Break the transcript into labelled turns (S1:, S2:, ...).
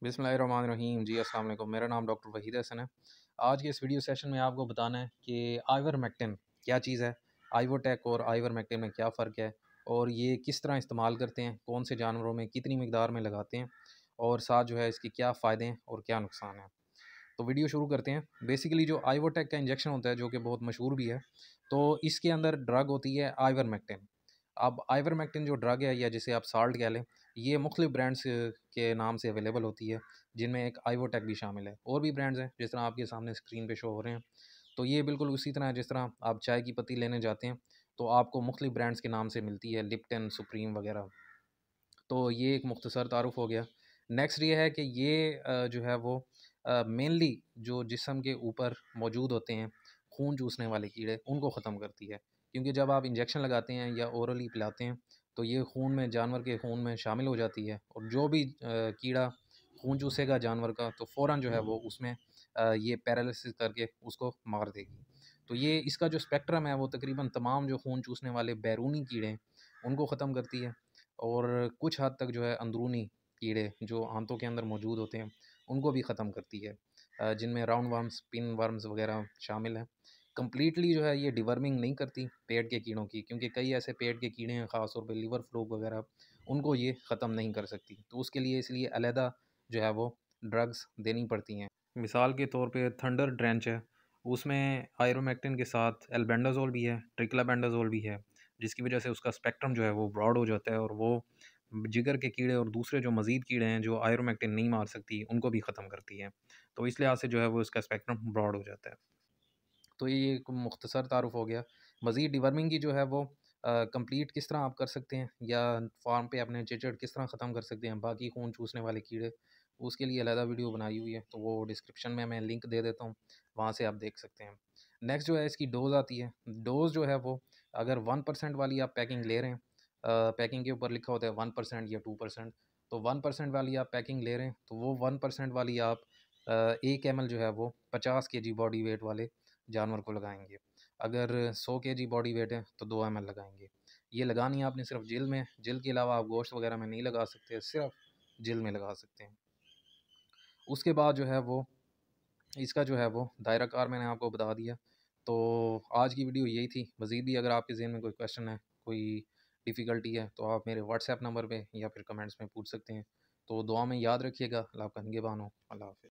S1: बिस्मिल्लाहिर्रहमानिर्रहीम। जी अस्सलाम वालेकुम। मेरा नाम डॉक्टर वहीद हसन है। आज के इस वीडियो सेशन में आपको बताना है कि आइवरमेक्टिन क्या चीज़ है, आइवोटेक और आइवरमेक्टिन में क्या फ़र्क है और ये किस तरह इस्तेमाल करते हैं, कौन से जानवरों में कितनी मिकदार में लगाते हैं और साथ जो है इसके क्या फ़ायदे हैं और क्या नुकसान हैं। तो वीडियो शुरू करते हैं। बेसिकली जो आइवोटेक का इंजेक्शन होता है, जो कि बहुत मशहूर भी है, तो इसके अंदर ड्रग होती है आइवरमेक्टिन। अब आइवरमेक्टिन जो ड्रग है या जिसे आप साल्ट कह लें, ये मुख्तलिफ ब्रांड्स के नाम से अवेलेबल होती है, जिनमें एक आइवोटेक भी शामिल है। और भी ब्रांड्स हैं जिस तरह आपके सामने स्क्रीन पे शो हो रहे हैं। तो ये बिल्कुल उसी तरह जिस तरह आप चाय की पत्ती लेने जाते हैं तो आपको मुख्तलिफ ब्रांड्स के नाम से मिलती है, लिप्टन, सुप्रीम वगैरह। तो ये एक मुख्तसर तारुफ हो गया। नेक्स्ट ये है कि ये जो है वो मेनली जो जिस्म के ऊपर मौजूद होते हैं खून चूसने वाले कीड़े, उनको ख़त्म करती है। क्योंकि जब आप इंजेक्शन लगाते हैं या ओरली पिलाते हैं तो ये खून में, जानवर के खून में शामिल हो जाती है, और जो भी कीड़ा खून चूसेगा जानवर का तो फ़ौरन जो है वो उसमें ये पैरालिसिस करके उसको मार देगी। तो ये इसका जो स्पेक्ट्रम है वो तकरीबन तमाम जो खून चूसने वाले बैरूनी कीड़े हैं उनको ख़त्म करती है, और कुछ हद तक जो है अंदरूनी कीड़े जो आंतों के अंदर मौजूद होते हैं उनको भी ख़त्म करती है, जिनमें राउंड वर्म्स, पिन वर्म्स वगैरह शामिल हैं। कम्प्लीटली जो है ये डिवर्मिंग नहीं करती पेट के कीड़ों की, क्योंकि कई ऐसे पेट के कीड़े हैं ख़ास तौर पे लिवर फ्लूक वगैरह, उनको ये ख़त्म नहीं कर सकती। तो उसके लिए इसलिए अलहदा जो है वो ड्रग्स देनी पड़ती हैं। मिसाल के तौर पे थंडर ड्रेंच है, उसमें आयरोमेक्टिन के साथ एल्बेंडाजोल भी है, ट्रिक्लाबेंडाजोल भी है, जिसकी वजह से उसका स्पेक्ट्रम जो है वो ब्रॉड हो जाता है, और वो जिगर के कीड़े और दूसरे जो मज़ीद कीड़े हैं जो आयरोमेक्टिन नहीं मार सकती उनको भी ख़त्म करती है। तो इस लिहाज से जो है वो इसका स्पेक्ट्रम ब्रॉड हो जाता है। तो ये एक मुख्तसर तारुफ हो गया। मज़ीद डिवर्मिंग की जो है वो कंप्लीट किस तरह आप कर सकते हैं, या फार्म पे अपने चिचड़ किस तरह ख़त्म कर सकते हैं बाकी खून चूसने वाले कीड़े, उसके लिए अलहदा वीडियो बनाई हुई है, तो वो डिस्क्रिप्शन में मैं लिंक दे देता हूँ, वहाँ से आप देख सकते हैं। नेक्स्ट जो है इसकी डोज़ आती है। डोज़ जो है वो अगर 1% वाली आप पैकिंग ले रहे हैं, पैकिंग के ऊपर लिखा होता है 1% या 2%, तो 1% वाली आप पैकिंग ले रहे हैं तो वो 1% वाली आप 1 ml जो है वो 50 kg बॉडी वेट वाले जानवर को लगाएंगे। अगर 100 kg बॉडी वेट है तो 2 ml लगाएंगे। ये लगानी है आपने सिर्फ जिल में, जिल के अलावा आप गोश्त वगैरह में नहीं लगा सकते, सिर्फ जिल में लगा सकते हैं। उसके बाद जो है वो इसका जो है वो दायरा कार मैंने आपको बता दिया। तो आज की वीडियो यही थी। मज़ीद भी अगर आपके ज़हन में कोई क्वेश्चन है, कोई डिफ़िकल्टी है, तो आप मेरे व्हाट्सएप नंबर पे या फिर कमेंट्स में पूछ सकते हैं। तो दुआ में याद रखिएगा। अल्लाह आपका निगहबान हो। अल्लाह हाफ़िज़।